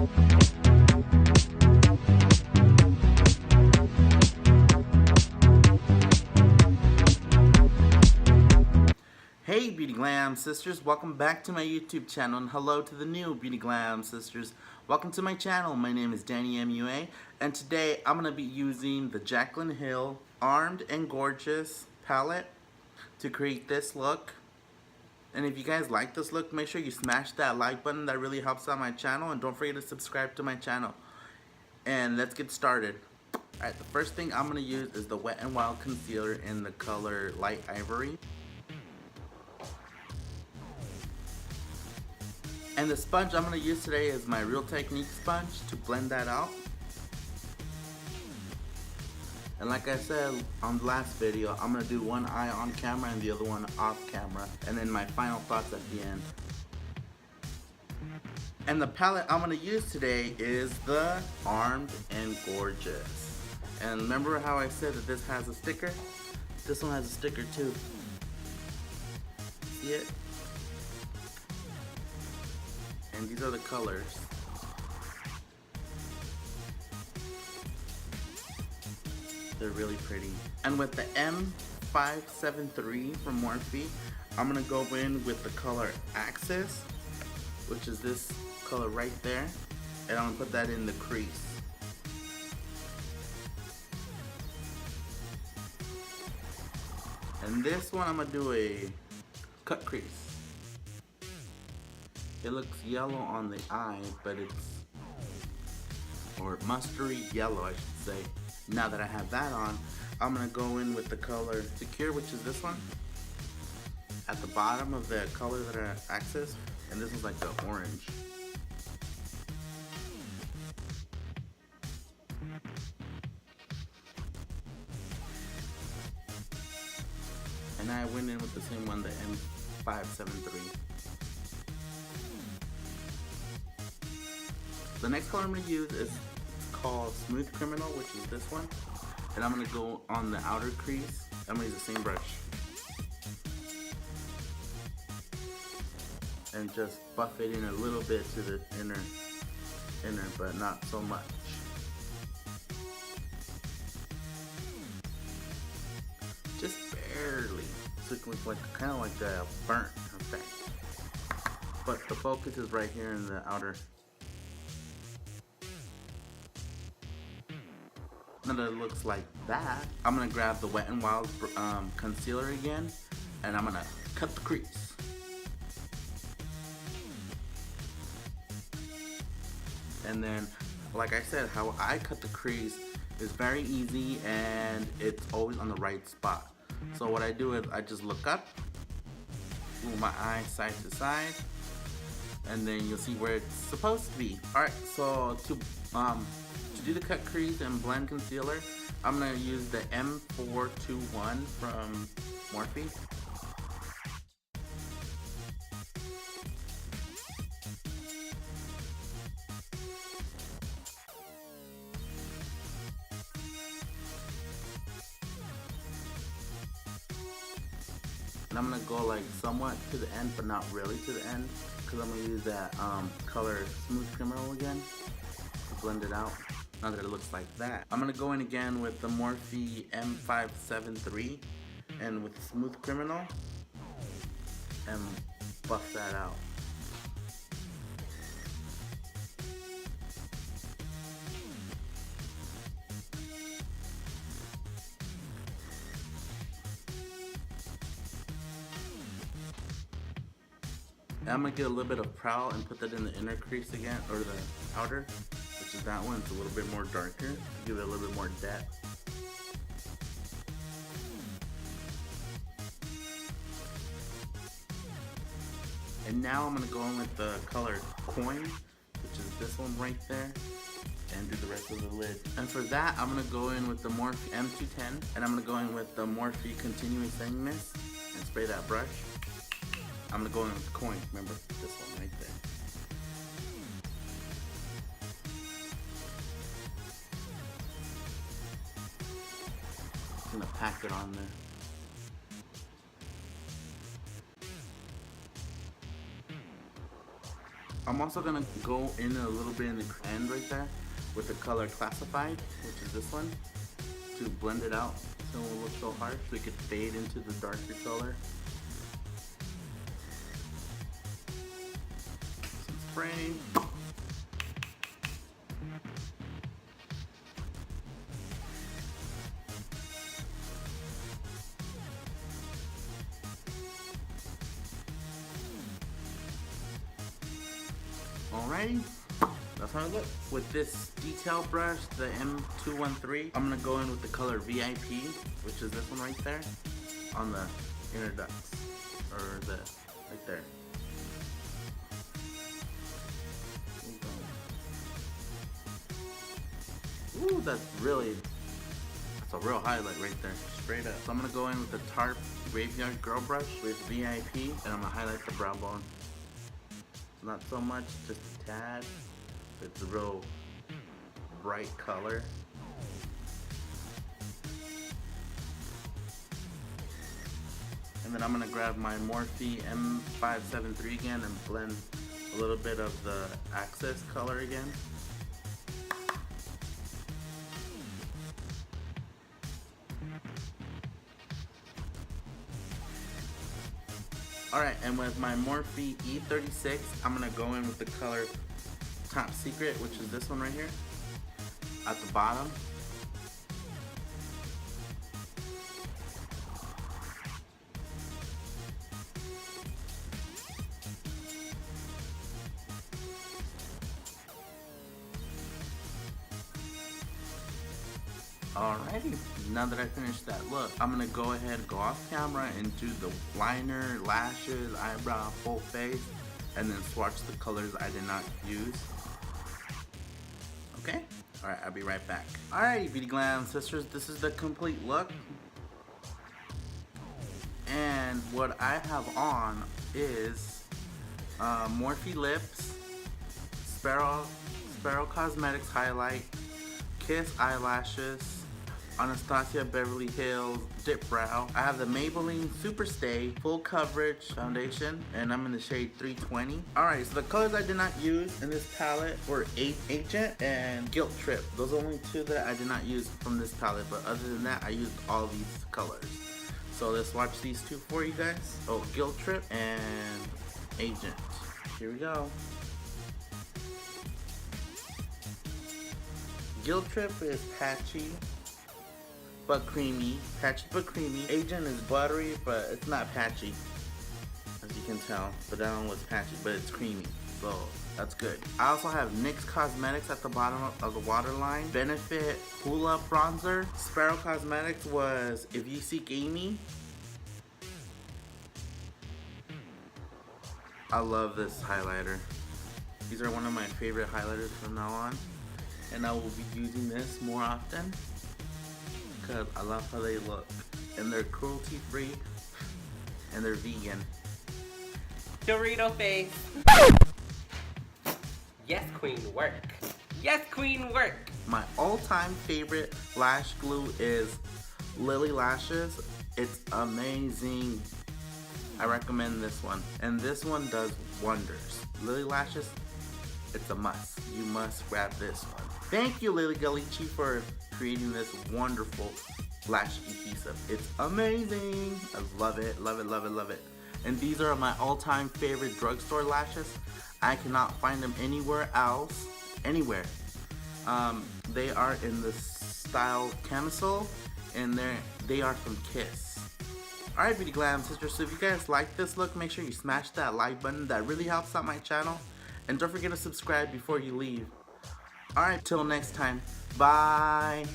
Hey Beauty Glam Sisters, welcome back to my YouTube channel, and hello to the new Beauty Glam Sisters. Welcome to my channel. My name is Danny MUA, and today I'm going to be using the JACLYN Hill Armed and Gorgeous palette to create this look. And if you guys like this look, make sure you smash that like button. That really helps out my channel, and don't forget to subscribe to my channel. And let's get started. Alright, the first thing I'm going to use is the Wet n Wild concealer in the color Light Ivory. And the sponge I'm going to use today is my Real Technique sponge to blend that out. And like I said on the last video, I'm going to do one eye on camera and the other one off camera. And then my final thoughts at the end. And the palette I'm going to use today is the Armed and Gorgeous. And remember how I said that this has a sticker? This one has a sticker too. See it? And these are the colors. They're really pretty. And with the M573 from Morphe, I'm gonna go in with the color Axis, which is this color right there, and I'm gonna put that in the crease. And this one I'm gonna do a cut crease. It looks yellow on the eye, but it's, or mustardy yellow I should say. Now that I have that on, I'm gonna go in with the color Secure, which is this one, at the bottom of the color that are Axis, and this is like the orange. And I went in with the same one, the M573. The next color I'm going to use is called Smooth Criminal, which is this one. And I'm going to go on the outer crease. I'm going to use the same brush. And just buff it in a little bit to the inner, but not so much. Just barely. So it looks like kind of like a burnt effect. But the focus is right here in the outer. Now that it looks like that, I'm gonna grab the Wet n Wild concealer again, and I'm gonna cut the crease. And then, like I said, how I cut the crease is very easy, and it's always on the right spot. So what I do is I just look up, move my eye side to side, and then you'll see where it's supposed to be. Alright, so to do the cut crease and blend concealer, I'm going to use the M421 from Morphe. And I'm going to go like somewhat to the end, but not really to the end, because I'm going to use that color Smooth Criminal again to blend it out. Now that it looks like that, I'm gonna go in again with the Morphe M573 and with Smooth Criminal and buff that out. And I'm gonna get a little bit of Prowl and put that in the inner crease again, or the outer, which is that one. It's a little bit more darker to give it a little bit more depth. And now I'm gonna go in with the color Coin, which is this one right there, and do the rest of the lid. And for that, I'm gonna go in with the Morphe M210, and I'm gonna go in with the Morphe Continuous Setting Mist and spray that brush. I'm gonna go in with the Coin, remember this one right there. I'm gonna pack it on there. I'm also gonna go in a little bit in the end right there with the color Classified, which is this one, to blend it out so it won't look so harsh, so it could fade into the darker color. Some spray. Alrighty, that's how it looks. With this detail brush, the M213, I'm gonna go in with the color VIP, which is this one right there, on the inner ducts, or the, right there. Ooh, that's a real highlight right there, straight up. So I'm gonna go in with the Tarte Graveyard Girl Brush with VIP, and I'm gonna highlight the brow bone. Not so much, just a tad. It's a real bright color. And then I'm gonna grab my Morphe M573 again and blend a little bit of the access color again. Alright, and with my Morphe E36, I'm gonna go in with the color Top Secret, which is this one right here, at the bottom. Alrighty, now that I finished that look, I'm gonna go ahead and go off camera and do the liner, lashes, eyebrow, full face, and then swatch the colors I did not use. Okay? Alright, I'll be right back. Alright, Beauty Glam sisters, this is the complete look. And what I have on is Morphe Lips, Sparrow Cosmetics Highlight, Kiss Eyelashes, Anastasia Beverly Hills Dip Brow. I have the Maybelline Super Stay Full Coverage Foundation, and I'm in the shade 320. Alright, so the colors I did not use in this palette were Agent and Guilt Trip. Those are only two that I did not use from this palette, but other than that, I used all these colors. So let's watch these two for you guys. Oh, Guilt Trip and Agent. Here we go. Guilt Trip is patchy but creamy. Patchy but creamy. Agent is buttery, but it's not patchy, as you can tell. But that one was patchy, but it's creamy, so that's good. I also have NYX Cosmetics at the bottom of the waterline. Benefit Hula Bronzer. Sparrow Cosmetics was If You Seek Amy. I love this highlighter. These are one of my favorite highlighters from now on. And I will be using this more often because I love how they look. And they're cruelty free and they're vegan. Dorito face. Yes, queen, work. Yes, queen, work. My all-time favorite lash glue is Lily Lashes. It's amazing. I recommend this one. And this one does wonders. Lily Lashes, it's a must. You must grab this one. Thank you, Lily Gallici, for creating this wonderful lash adhesive. It's amazing. I love it, love it, love it, love it. And these are my all-time favorite drugstore lashes. I cannot find them anywhere else, anywhere. They are in the style camisole, and they are from Kiss. Alright, Beauty Glam sisters, so if you guys like this look, make sure you smash that like button. That really helps out my channel. And don't forget to subscribe before you leave. Alright, till next time. Bye.